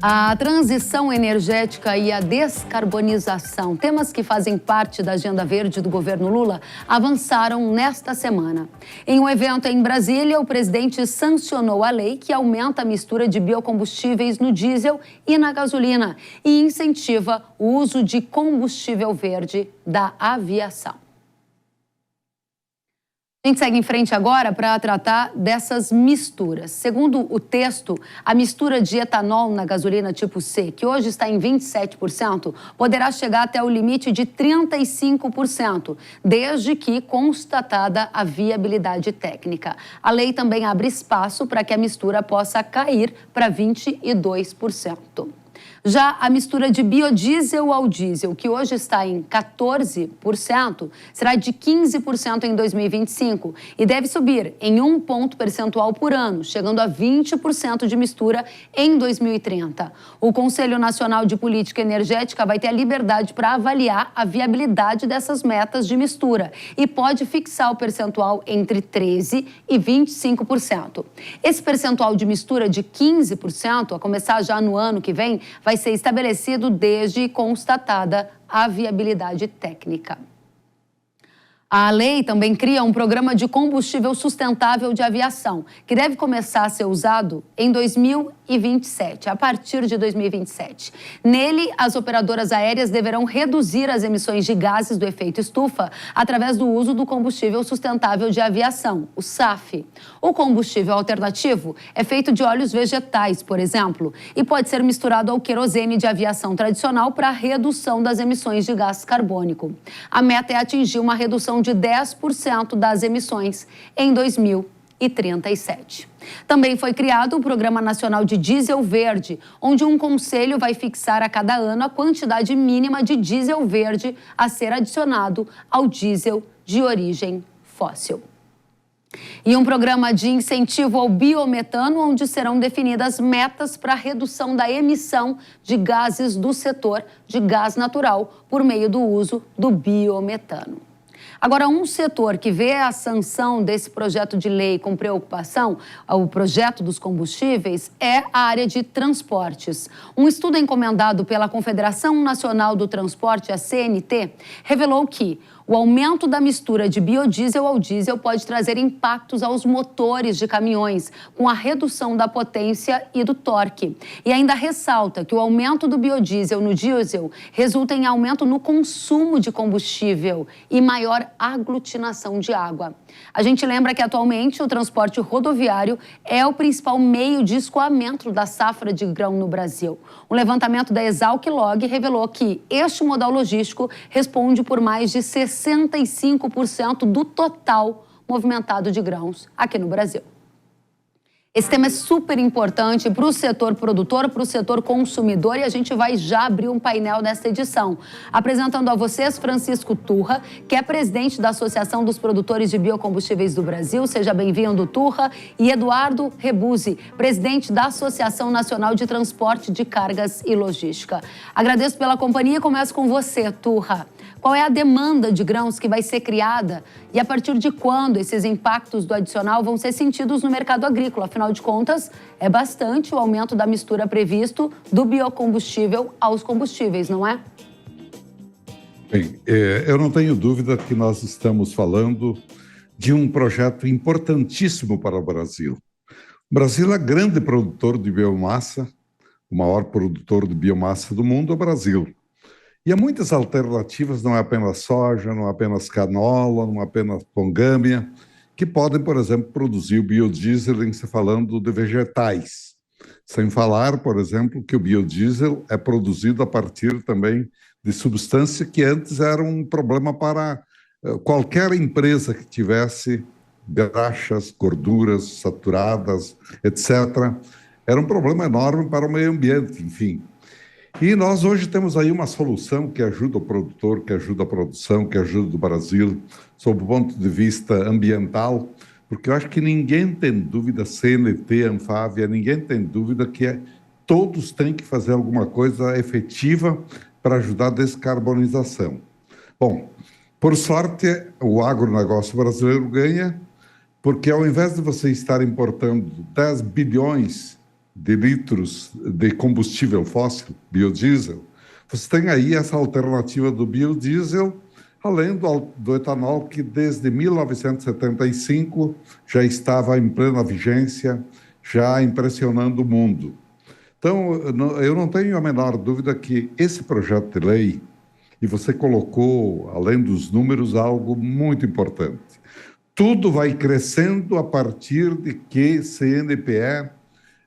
A transição energética e a descarbonização, temas que fazem parte da agenda verde do governo Lula, avançaram nesta semana. Em um evento em Brasília, o presidente sancionou a lei que aumenta a mistura de biocombustíveis no diesel e na gasolina e incentiva o uso de combustível verde da aviação. A gente segue em frente agora para tratar dessas misturas. Segundo o texto, a mistura de etanol na gasolina tipo C, que hoje está em 27%, poderá chegar até o limite de 35%, desde que constatada a viabilidade técnica. A lei também abre espaço para que a mistura possa cair para 22%. Já a mistura de biodiesel ao diesel, que hoje está em 14%, será de 15% em 2025 e deve subir em 1 ponto percentual por ano, chegando a 20% de mistura em 2030. O Conselho Nacional de Política Energética vai ter a liberdade para avaliar a viabilidade dessas metas de mistura e pode fixar o percentual entre 13% e 25%. Esse percentual de mistura de 15%, a começar já no ano que vem, vai ser estabelecido desde constatada a viabilidade técnica. A lei também cria um programa de combustível sustentável de aviação, que deve começar a ser usado em 2027, a partir de 2027. Nele, as operadoras aéreas deverão reduzir as emissões de gases do efeito estufa através do uso do combustível sustentável de aviação, o SAF. O combustível alternativo é feito de óleos vegetais, por exemplo, e pode ser misturado ao querosene de aviação tradicional para a redução das emissões de gás carbônico. A meta é atingir uma redução de 10% das emissões em 2037. Também foi criado o Programa Nacional de Diesel Verde, onde um conselho vai fixar a cada ano a quantidade mínima de diesel verde a ser adicionado ao diesel de origem fóssil. E um programa de incentivo ao biometano, onde serão definidas metas para a redução da emissão de gases do setor de gás natural por meio do uso do biometano. Agora, um setor que vê a sanção desse projeto de lei com preocupação, o projeto dos combustíveis, é a área de transportes. Um estudo encomendado pela Confederação Nacional do Transporte, a CNT, revelou que o aumento da mistura de biodiesel ao diesel pode trazer impactos aos motores de caminhões, com a redução da potência e do torque. E ainda ressalta que o aumento do biodiesel no diesel resulta em aumento no consumo de combustível e maior aglutinação de água. A gente lembra que atualmente o transporte rodoviário é o principal meio de escoamento da safra de grão no Brasil. Um levantamento da Exalc-Log revelou que este modal logístico responde por mais de 65% do total movimentado de grãos aqui no Brasil. Esse tema é super importante para o setor produtor, para o setor consumidor, e a gente vai já abrir um painel nesta edição. Apresentando a vocês Francisco Turra, que é presidente da Associação dos Produtores de Biocombustíveis do Brasil. Seja bem-vindo, Turra. E Eduardo Rebuzzi, presidente da Associação Nacional de Transporte de Cargas e Logística. Agradeço pela companhia e começo com você, Turra. Qual é a demanda de grãos que vai ser criada e a partir de quando esses impactos do adicional vão ser sentidos no mercado agrícola? Afinal de contas, é bastante o aumento da mistura previsto do biocombustível aos combustíveis, não é? Bem, eu não tenho dúvida que nós estamos falando de um projeto importantíssimo para o Brasil. O Brasil é grande produtor de biomassa, o maior produtor de biomassa do mundo é o Brasil. E há muitas alternativas, não é apenas soja, não é apenas canola, não é apenas pongâmea, que podem, por exemplo, produzir o biodiesel em se falando de vegetais. Sem falar, por exemplo, que o biodiesel é produzido a partir também de substância que antes era um problema para qualquer empresa que tivesse graxas, gorduras saturadas, etc. Era um problema enorme para o meio ambiente, enfim. E nós hoje temos aí uma solução que ajuda o produtor, que ajuda a produção, que ajuda o Brasil, sob o ponto de vista ambiental, porque eu acho que ninguém tem dúvida, CNT, Anfávia, ninguém tem dúvida que todos têm que fazer alguma coisa efetiva para ajudar a descarbonização. Bom, por sorte, o agronegócio brasileiro ganha, porque ao invés de você estar importando 10 bilhões de litros de combustível fóssil, biodiesel, você tem aí essa alternativa do biodiesel, além do etanol, que desde 1975 já estava em plena vigência, já impressionando o mundo. Então, eu não tenho a menor dúvida que esse projeto de lei, e você colocou, além dos números, algo muito importante. Tudo vai crescendo a partir de que CNPE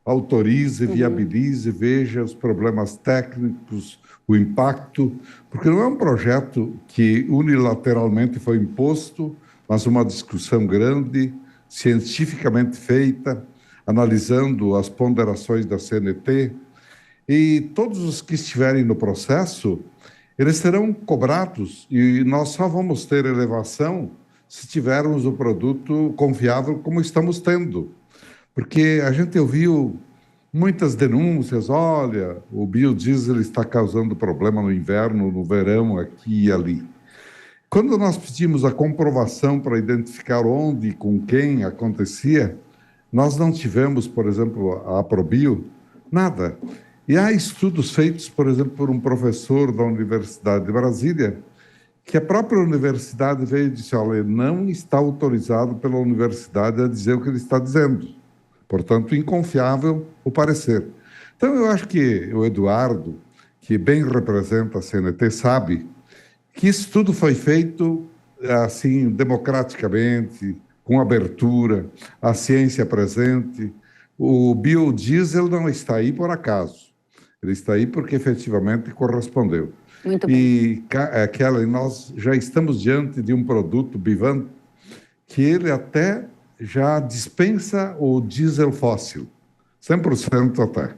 autorize, viabilize, veja os problemas técnicos, o impacto, porque não é um projeto que unilateralmente foi imposto, mas uma discussão grande, cientificamente feita, analisando as ponderações da CNT, e todos os que estiverem no processo, eles serão cobrados, e nós só vamos ter elevação se tivermos o produto confiável como estamos tendo. Porque a gente ouviu muitas denúncias, olha, o biodiesel está causando problema no inverno, no verão, aqui e ali. Quando nós pedimos a comprovação para identificar onde e com quem acontecia, nós não tivemos, por exemplo, a Aprobio, nada. E há estudos feitos, por exemplo, por um professor da Universidade de Brasília, que a própria universidade veio e disse, olha, não está autorizado pela universidade a dizer o que ele está dizendo. Portanto, inconfiável o parecer. Então, eu acho que o Eduardo, que bem representa a CNT, sabe que isso tudo foi feito assim, democraticamente, com abertura, a ciência presente. O biodiesel não está aí por acaso. Ele está aí porque efetivamente correspondeu. Muito bem. E, Kelly, nós já estamos diante de um produto, Bivan, que ele até já dispensa o diesel fóssil, 100% até.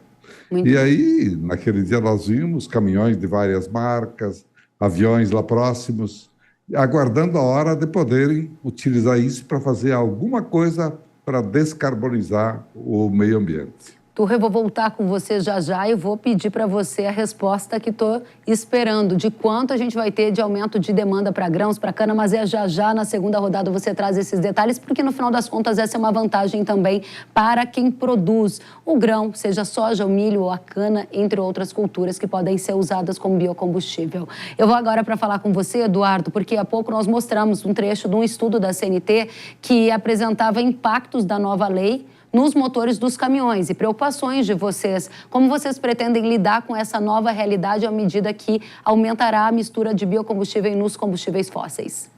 Muito E bem. aí, naquele dia, nós vimos caminhões de várias marcas, aviões lá próximos, aguardando a hora de poderem utilizar isso para fazer alguma coisa para descarbonizar o meio ambiente. Turra, eu vou voltar com você já já e vou pedir para você a resposta que estou esperando, de quanto a gente vai ter de aumento de demanda para grãos, para cana, mas é já já na segunda rodada você traz esses detalhes, porque no final das contas essa é uma vantagem também para quem produz o grão, seja soja, o milho ou a cana, entre outras culturas que podem ser usadas como biocombustível. Eu vou agora para falar com você, Eduardo, porque há pouco nós mostramos um trecho de um estudo da CNT que apresentava impactos da nova lei nos motores dos caminhões e preocupações de vocês. Como vocês pretendem lidar com essa nova realidade à medida que aumentará a mistura de biocombustível nos combustíveis fósseis?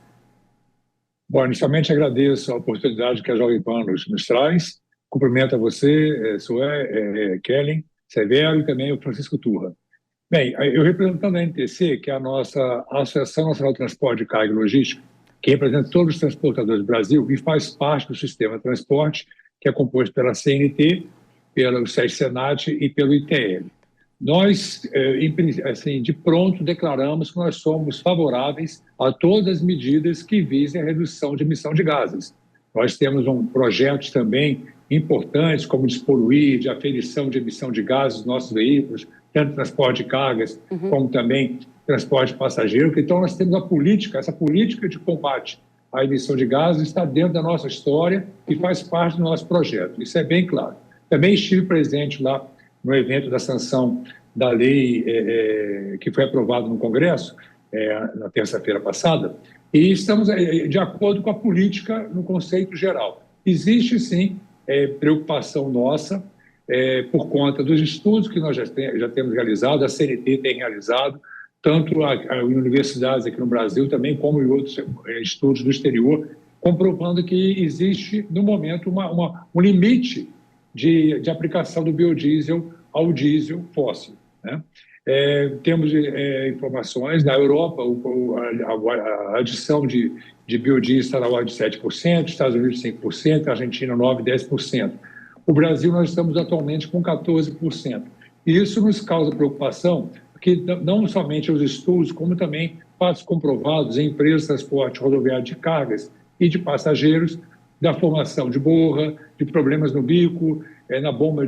Bom, inicialmente agradeço a oportunidade que a Jovem Pan nos traz. Cumprimento a você, Kellen, Severo e também o Francisco Turra. Bem, eu representando a NTC, que é a nossa Associação Nacional de Transporte de Carga e Logística, que representa todos os transportadores do Brasil e faz parte do sistema de transporte, que é composto pela CNT, pelo SESC-Senat e pelo ITL. Nós, assim, de pronto, declaramos que nós somos favoráveis a todas as medidas que visem a redução de emissão de gases. Nós temos projetos também importantes, como despoluir, de aferição de emissão de gases dos nossos veículos, tanto transporte de cargas, como também transporte de passageiro. Então, nós temos essa política de combate à emissão de gases está dentro da nossa história e faz parte do nosso projeto. Isso é bem claro. Também estive presente lá no evento da sanção da lei que foi aprovado no Congresso na terça-feira passada e estamos de acordo com a política no conceito geral. Existe, sim, preocupação nossa por conta dos estudos que nós já temos realizado, a CNT tem realizado, tanto em universidades aqui no Brasil também, como em outros estudos do exterior, comprovando que existe, no momento, um limite de aplicação do biodiesel ao diesel fóssil, né? Temos informações, na Europa, a adição de biodiesel está na ordem de 7%, Estados Unidos 5%, Argentina 9%, 10%. O Brasil, nós estamos atualmente com 14%. E isso nos causa preocupação, porque não somente os estudos, como também fatos comprovados em empresas de transporte rodoviário de cargas e de passageiros, da formação de borra, de problemas no bico, na bomba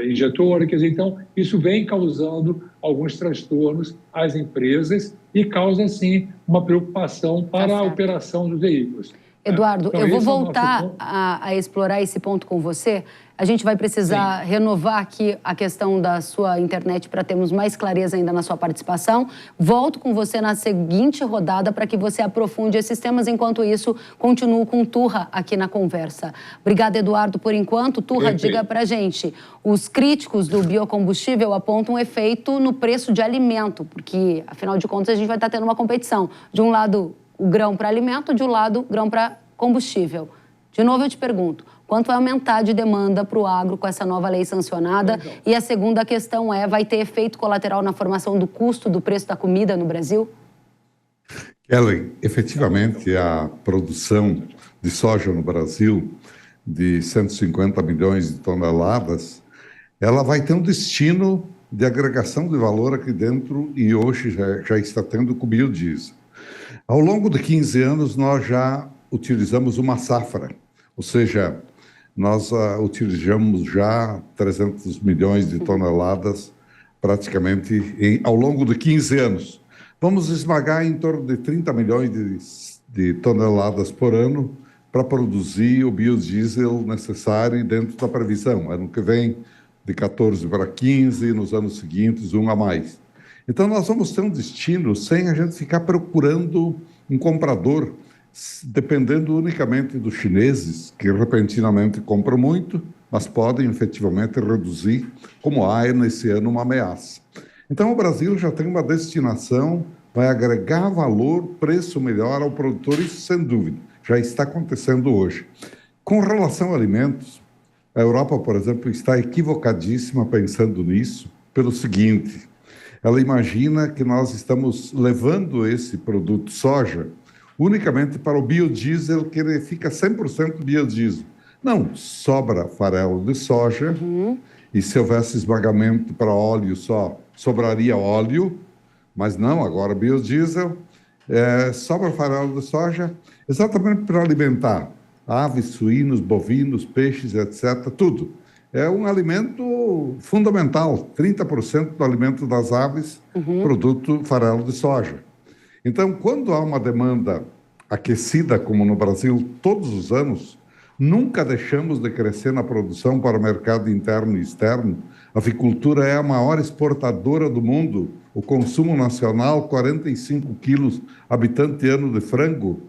injetora. Quer dizer, então, isso vem causando alguns transtornos às empresas e causa, sim, uma preocupação para a operação dos veículos. Eduardo, Então, eu vou esse é o nosso voltar ponto. a explorar esse ponto com você. A gente vai precisar renovar aqui a questão da sua internet para termos mais clareza ainda na sua participação. Volto com você na seguinte rodada para que você aprofunde esses temas. Enquanto isso, continuo com Turra aqui na conversa. Obrigada, Eduardo, por enquanto. Turra, Perfeito. diga para a gente. Os críticos do biocombustível apontam um efeito no preço de alimento, porque, afinal de contas, a gente vai estar tendo uma competição. De um lado, o grão para alimento, de um lado, o grão para combustível. De novo, eu te pergunto, quanto vai aumentar de demanda para o agro com essa nova lei sancionada? Então. E a segunda questão é, vai ter efeito colateral na formação do custo do preço da comida no Brasil? Ellen, efetivamente, a produção de soja no Brasil, de 150 milhões de toneladas, ela vai ter um destino de agregação de valor aqui dentro e hoje já está tendo com o biodiesel. Ao longo de 15 anos, nós já utilizamos uma safra, ou seja, nós utilizamos já 300 milhões de toneladas praticamente ao longo de 15 anos. Vamos esmagar em torno de 30 milhões de toneladas por ano para produzir o biodiesel necessário dentro da previsão. Ano que vem, de 14 para 15, nos anos seguintes, um a mais. Então, nós vamos ter um destino sem a gente ficar procurando um comprador, dependendo unicamente dos chineses, que repentinamente compram muito, mas podem efetivamente reduzir, como há nesse ano uma ameaça. Então, o Brasil já tem uma destinação, vai agregar valor, preço melhor ao produtor, isso sem dúvida, já está acontecendo hoje. Com relação a alimentos, a Europa, por exemplo, está equivocadíssima pensando nisso, pelo seguinte: ela imagina que nós estamos levando esse produto soja unicamente para o biodiesel, que ele fica 100% biodiesel. Não, sobra farelo de soja, e se houvesse esmagamento para óleo só, sobraria óleo, mas não, agora biodiesel, sobra farelo de soja exatamente para alimentar aves, suínos, bovinos, peixes, etc., tudo. É um alimento fundamental, 30% do alimento das aves, produto farelo de soja. Então, quando há uma demanda aquecida, como no Brasil, todos os anos, nunca deixamos de crescer na produção para o mercado interno e externo. A avicultura é a maior exportadora do mundo. O consumo nacional, 45 quilos habitante ano de frango.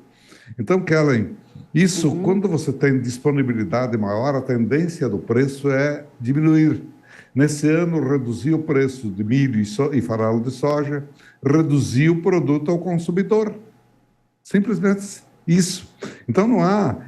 Então, Kellen, isso, quando você tem disponibilidade maior, a tendência do preço é diminuir. Nesse ano, reduziu o preço de milho e farelo de soja, reduziu o produto ao consumidor. Simplesmente isso. Então,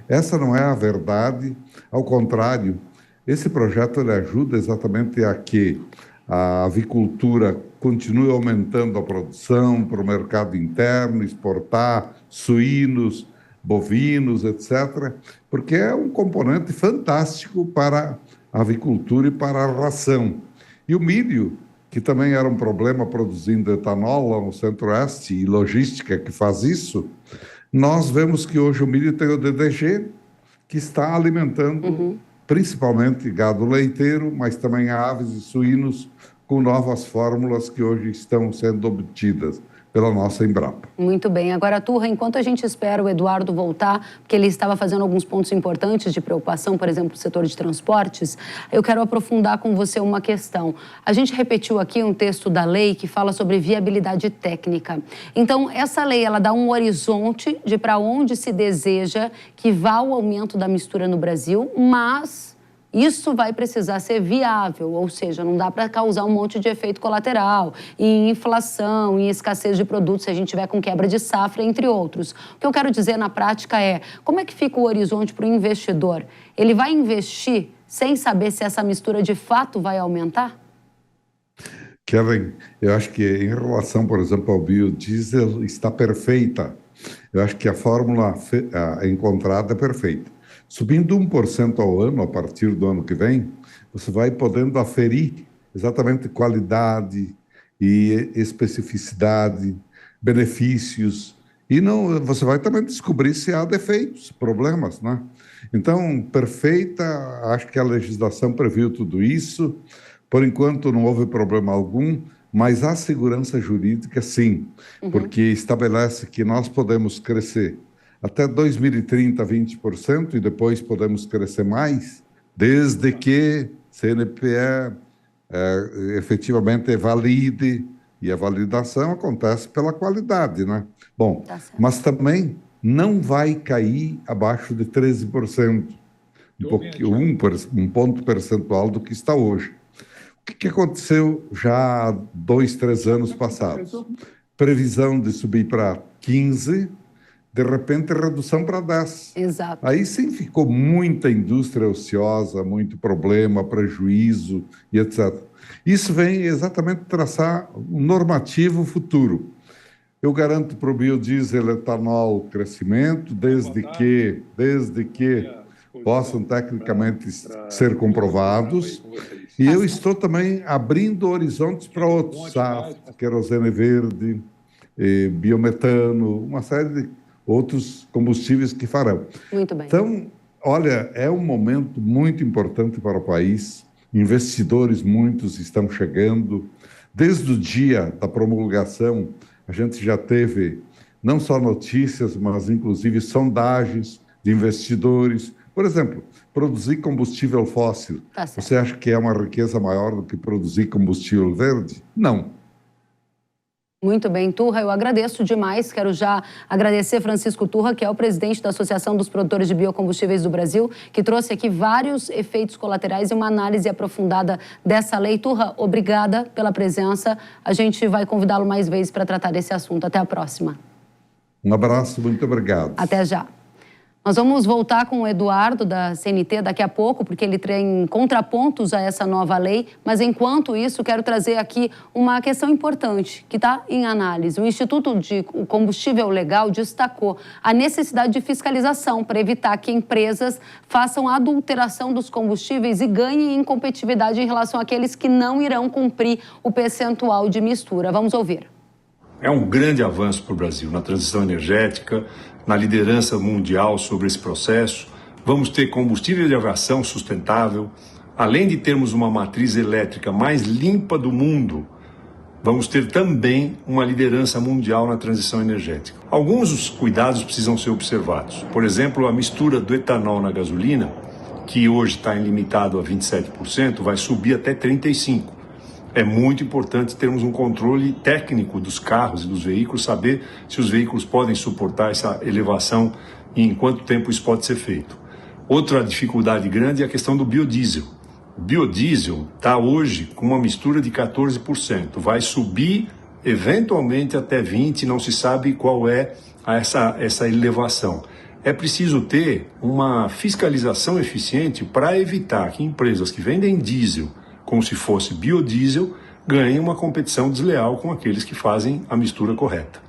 essa não é a verdade. Ao contrário, esse projeto ele ajuda exatamente a que a avicultura continue aumentando a produção para o mercado interno, exportar suínos, bovinos, etc., porque é um componente fantástico para a avicultura e para a ração. E o milho, que também era um problema produzindo etanol lá no Centro-Oeste, e logística que faz isso, nós vemos que hoje o milho tem o DDG, que está alimentando principalmente gado leiteiro, mas também aves e suínos, com novas fórmulas que hoje estão sendo obtidas pela nossa Embrapa. Muito bem. Agora, Turra, enquanto a gente espera o Eduardo voltar, porque ele estava fazendo alguns pontos importantes de preocupação, por exemplo, o setor de transportes, eu quero aprofundar com você uma questão. A gente repetiu aqui um texto da lei que fala sobre viabilidade técnica. Então, essa lei, ela dá um horizonte de para onde se deseja que vá o aumento da mistura no Brasil, mas isso vai precisar ser viável, ou seja, não dá para causar um monte de efeito colateral, em inflação, em escassez de produtos, se a gente tiver com quebra de safra, entre outros. O que eu quero dizer na prática é, como é que fica o horizonte para o investidor? Ele vai investir sem saber se essa mistura de fato vai aumentar? Kellen, eu acho que em relação, por exemplo, ao biodiesel, está perfeita. Eu acho que a fórmula encontrada é perfeita. Subindo 1% ao ano, a partir do ano que vem, você vai podendo aferir exatamente qualidade e especificidade, benefícios, e não, você vai também descobrir se há defeitos, problemas, né? Então, perfeita, acho que a legislação previu tudo isso. Por enquanto, não houve problema algum, mas há segurança jurídica, sim, porque estabelece que nós podemos crescer até 2030, 20%, e depois podemos crescer mais, desde que CNPE efetivamente valide, e a validação acontece pela qualidade, né? Bom, mas também não vai cair abaixo de 13%, um ponto percentual do que está hoje. O que aconteceu já há 2, 3 anos passados? Previsão de subir para 15%, de repente redução para 10%. Exato. Aí sim ficou muita indústria ociosa, muito problema, prejuízo e etc. Isso vem exatamente traçar um normativo futuro. Eu garanto para o biodiesel etanol crescimento, desde que possam tecnicamente ser comprovados. E eu estou também abrindo horizontes para outros, SAF, querosene verde, biometano, uma série de outros combustíveis que farão. Muito bem. Então, olha, é um momento muito importante para o país. Investidores muitos estão chegando. Desde o dia da promulgação, a gente já teve não só notícias, mas inclusive sondagens de investidores. Por exemplo, produzir combustível fóssil. Você acha que é uma riqueza maior do que produzir combustível verde? Não. Muito bem, Turra, eu agradeço demais. Quero já agradecer Francisco Turra, que é o presidente da Associação dos Produtores de Biocombustíveis do Brasil, que trouxe aqui vários efeitos colaterais e uma análise aprofundada dessa lei. Turra, obrigada pela presença. A gente vai convidá-lo mais vezes para tratar desse assunto. Até a próxima. Um abraço, muito obrigado. Até já. Nós vamos voltar com o Eduardo, da CNT, daqui a pouco, porque ele tem contrapontos a essa nova lei. Mas, enquanto isso, quero trazer aqui uma questão importante que está em análise. O Instituto de Combustível Legal destacou a necessidade de fiscalização para evitar que empresas façam adulteração dos combustíveis e ganhem em competitividade em relação àqueles que não irão cumprir o percentual de mistura. Vamos ouvir. É um grande avanço para o Brasil na transição energética, na liderança mundial sobre esse processo. Vamos ter combustível de aviação sustentável, além de termos uma matriz elétrica mais limpa do mundo, vamos ter também uma liderança mundial na transição energética. Alguns dos cuidados precisam ser observados. Por exemplo, a mistura do etanol na gasolina, que hoje está limitado a 27%, vai subir até 35%. É muito importante termos um controle técnico dos carros e dos veículos, saber se os veículos podem suportar essa elevação e em quanto tempo isso pode ser feito. Outra dificuldade grande é a questão do biodiesel. O biodiesel está hoje com uma mistura de 14%, vai subir eventualmente até 20%, não se sabe qual é essa elevação. É preciso ter uma fiscalização eficiente para evitar que empresas que vendem diesel como se fosse biodiesel, ganhem uma competição desleal com aqueles que fazem a mistura correta.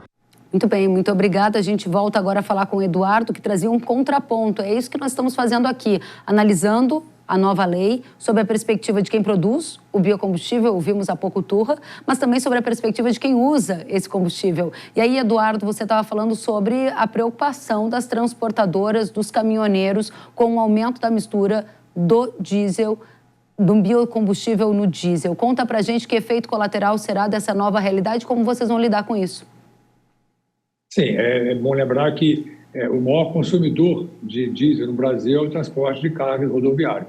Muito bem, muito obrigada. A gente volta agora a falar com o Eduardo, que trazia um contraponto. É isso que nós estamos fazendo aqui, analisando a nova lei sob a perspectiva de quem produz o biocombustível, ouvimos há pouco Turra, mas também sobre a perspectiva de quem usa esse combustível. E aí, Eduardo, você estava falando sobre a preocupação das transportadoras, dos caminhoneiros com o aumento da mistura do diesel, do biocombustível no diesel. Conta pra gente que efeito colateral será dessa nova realidade, como vocês vão lidar com isso? Sim, é bom lembrar que o maior consumidor de diesel no Brasil é o transporte de cargas rodoviário.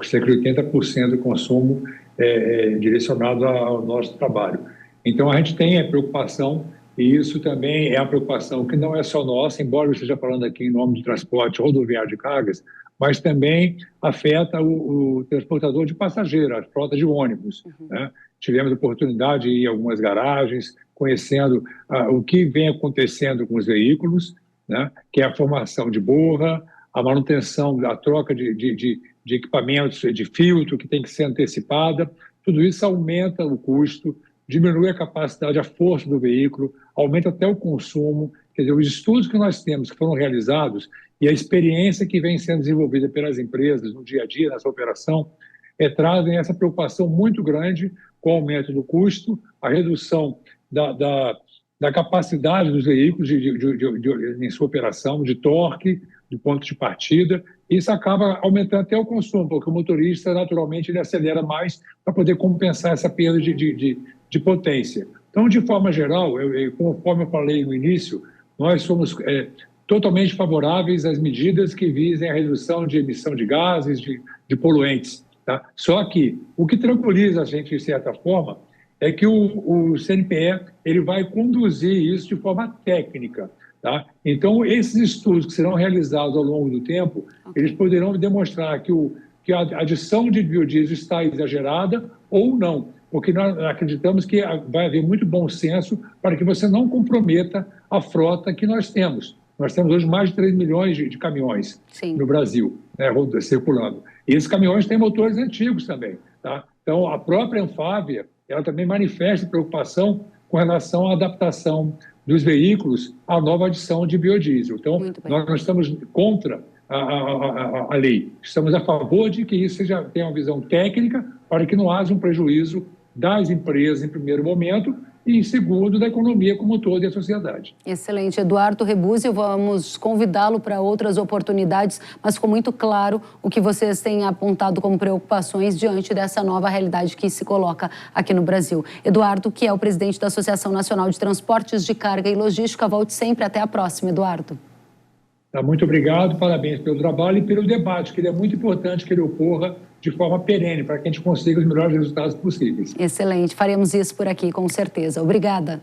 Cerca de 80% do consumo é direcionado ao nosso trabalho. Então, a gente tem a preocupação, e isso também é uma preocupação que não é só nossa, embora eu esteja falando aqui em nome de transporte rodoviário de cargas, mas também afeta o transportador de passageiros, a frota de ônibus. Né? Tivemos a oportunidade de ir em algumas garagens, conhecendo o que vem acontecendo com os veículos, né? Que é a formação de borra, a manutenção, a troca de equipamentos, de filtro que tem que ser antecipada. Tudo isso aumenta o custo, diminui a capacidade, a força do veículo, aumenta até o consumo. Quer dizer, os estudos que nós temos, que foram realizados, e a experiência que vem sendo desenvolvida pelas empresas no dia a dia, nessa operação, trazem essa preocupação muito grande com o aumento do custo, a redução da capacidade dos veículos em sua operação, de torque, de ponto de partida. Isso acaba aumentando até o consumo, porque o motorista, naturalmente, ele acelera mais para poder compensar essa perda de potência. Então, de forma geral, conforme eu falei no início, nós somos totalmente favoráveis às medidas que visem a redução de emissão de gases, de poluentes. Tá? Só que o que tranquiliza a gente, de certa forma, é que o CNPE ele vai conduzir isso de forma técnica. Tá? Então, esses estudos que serão realizados ao longo do tempo, eles poderão demonstrar que a adição de biodiesel está exagerada ou não, porque nós acreditamos que vai haver muito bom senso para que você não comprometa a frota que nós temos. Nós temos hoje mais de 3 milhões de caminhões no Brasil, né, circulando. E esses caminhões têm motores antigos também. Tá? Então, a própria Anfávia, ela também manifesta preocupação com relação à adaptação dos veículos à nova adição de biodiesel. Então, nós não estamos contra a lei. Estamos a favor de que isso tenha uma visão técnica para que não haja um prejuízo das empresas, em primeiro momento, e, em segundo, da economia como um todo e a sociedade. Excelente. Eduardo Rebuzzi, vamos convidá-lo para outras oportunidades, mas ficou muito claro o que vocês têm apontado como preocupações diante dessa nova realidade que se coloca aqui no Brasil. Eduardo, que é o presidente da Associação Nacional de Transportes de Carga e Logística, volte sempre. Até a próxima, Eduardo. Muito obrigado, parabéns pelo trabalho e pelo debate, que ele é muito importante que ele ocorra de forma perene, para que a gente consiga os melhores resultados possíveis. Excelente, faremos isso por aqui, com certeza. Obrigada.